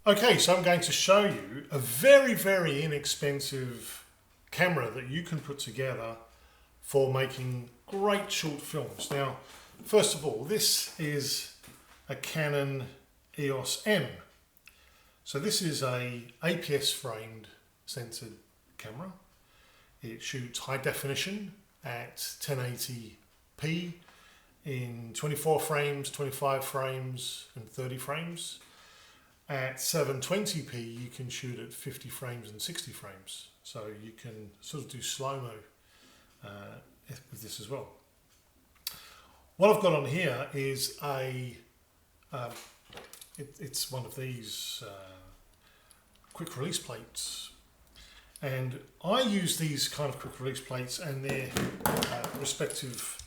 Okay, so I'm going to show you a very, very inexpensive camera that you can put together for making great short films. Now, first of all, this is a Canon EOS M. So this is a APS framed sensored camera. It shoots high definition at 1080p in 24 frames, 25 frames and 30 frames. At 720p you can shoot at 50 frames and 60 frames. So you can sort of do slow-mo with this as well. What I've got on here is it's one of these quick release plates. And I use these kind of quick release plates and their respective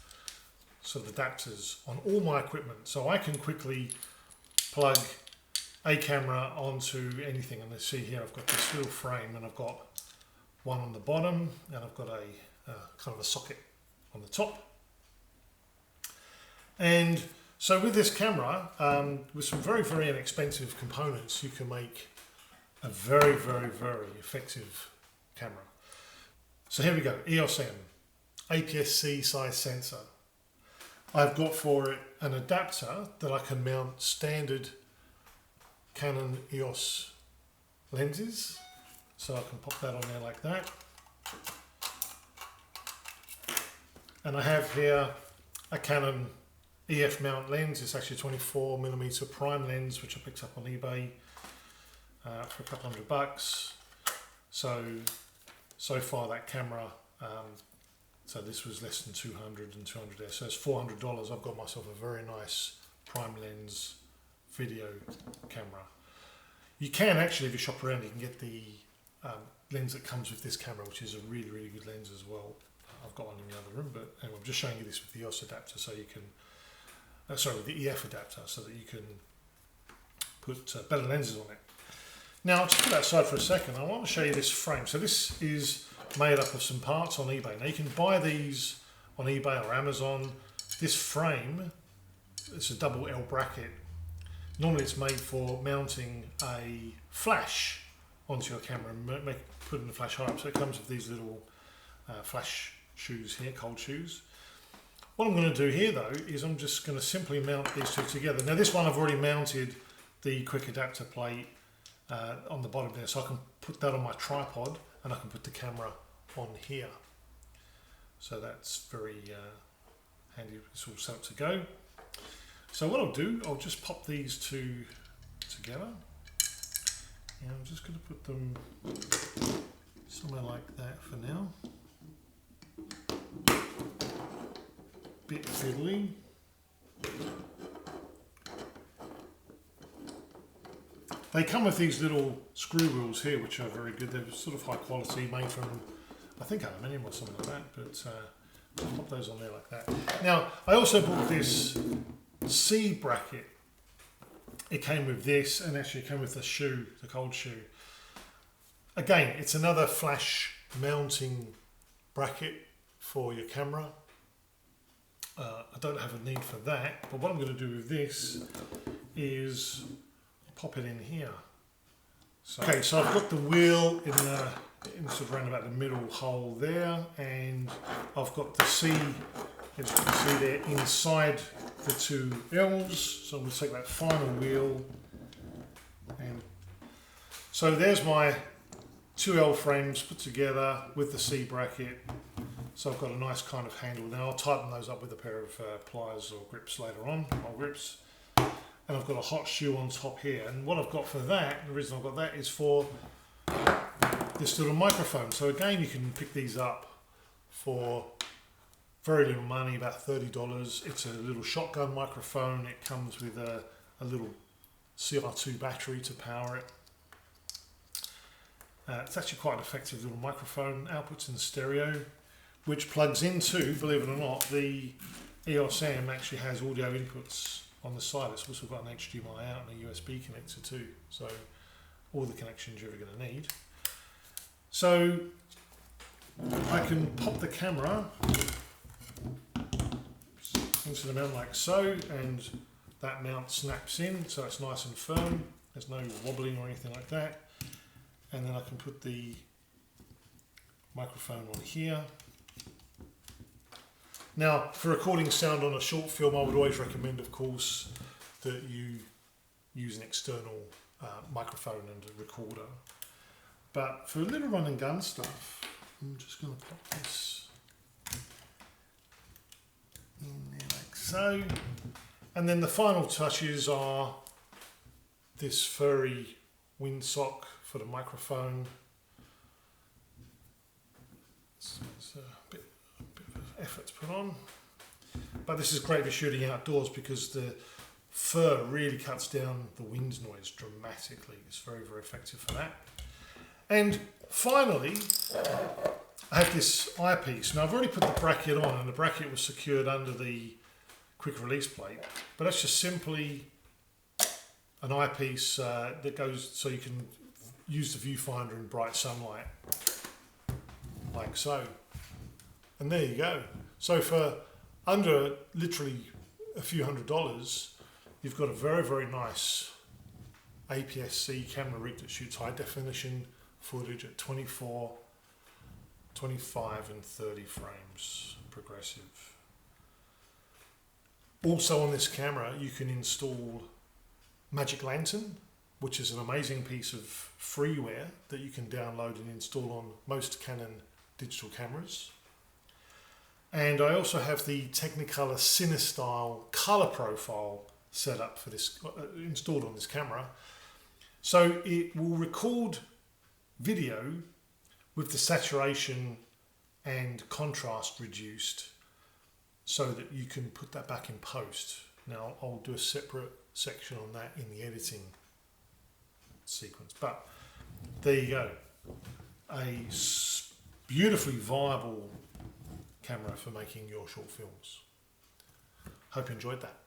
sort of adapters on all my equipment. So I can quickly plug a camera onto anything, and let's see here I've got this little frame and I've got one on the bottom and I've got a kind of a socket on the top. And so with this camera, with some very, very inexpensive components, you can make a very, very, very effective camera. So here we go, EOS M, APS-C size sensor. I've got for it an adapter that I can mount standard Canon EOS lenses, so I can pop that on there like that. And I have here a Canon EF mount lens. It's actually a 24mm prime lens, which I picked up on eBay for a couple $100. So far that camera, so this was less than 200 and 200 there, so it's $400. I've got myself a very nice prime lens video camera. You can actually, if you shop around, you can get the lens that comes with this camera, which is a really, really good lens as well. I've got one in the other room, but anyway, I'm just showing you this with the EOS adapter, so you can, with the EF adapter, so that you can put better lenses on it. Now, I'll just put that aside for a second. I want to show you this frame. So this is made up of some parts on eBay. Now you can buy these on eBay or Amazon. This frame, it's a double L bracket. Normally it's made for mounting a flash onto your camera and putting the flash high up. So it comes with these little flash shoes here, cold shoes. What I'm going to do here though is I'm just going to simply mount these two together. Now this one I've already mounted the quick adapter plate on the bottom there, so I can put that on my tripod and I can put the camera on here. So that's very handy. It's all set up to go. So what I'll do, I'll just pop these two together, and I'm just going to put them somewhere like that for now. Bit fiddly. They come with these little screw wheels here, which are very good. They're sort of high quality, made from, I think, aluminium or something like that, but I'll pop those on there like that. Now, I also bought this C bracket. It came with this, and actually it came with the shoe, the cold shoe. Again, it's another flash mounting bracket for your camera. I don't have a need for that, but what I'm going to do with this is pop it in here. So, okay, so I've got the wheel in sort of around about the middle hole there, and I've got the C, as you can see there, inside the two L's. So I'm going to take that final wheel, and so there's my two L frames put together with the C bracket. So I've got a nice kind of handle. Now I'll tighten those up with a pair of pliers or grips later on, or grips. And I've got a hot shoe on top here. And what I've got for that, the reason I've got that is for this little microphone. So again, you can pick these up for very little money, about $30. It's a little shotgun microphone. It comes with a little CR2 battery to power it. It's actually quite an effective little microphone. Outputs in stereo, which plugs into, believe it or not, the EOS M actually has audio inputs on the side. It's also got an HDMI out and a USB connector too, so all the connections you're ever going to need. So I can pop the camera into the mount like so, and that mount snaps in, so it's nice and firm. There's no wobbling or anything like that. And then I can put the microphone on here. Now, for recording sound on a short film, I would always recommend, of course, that you use an external microphone and a recorder. But for a little run and gun stuff, I'm just going to pop this in there like so. And then the final touches are this furry windsock for the microphone. So it's a bit of effort to put on. But this is great for shooting outdoors because the fur really cuts down the wind noise dramatically. It's very, very effective for that. And finally, I have this eyepiece. Now I've already put the bracket on, and the bracket was secured under the quick release plate, but that's just simply an eyepiece that goes so you can use the viewfinder in bright sunlight, like so. And there you go. So for under literally a few $100s, you've got a very, very nice APS-C camera rig that shoots high definition footage at 24, 25 and 30 frames progressive. Also on this camera you can install Magic Lantern, which is an amazing piece of freeware that you can download and install on most Canon digital cameras. And I also have the Technicolor CineStyle color profile set up for this, installed on this camera. So it will record video with the saturation and contrast reduced so that you can put that back in post. Now I'll do a separate section on that in the editing sequence, but there you go. A beautifully viable camera for making your short films. Hope you enjoyed that.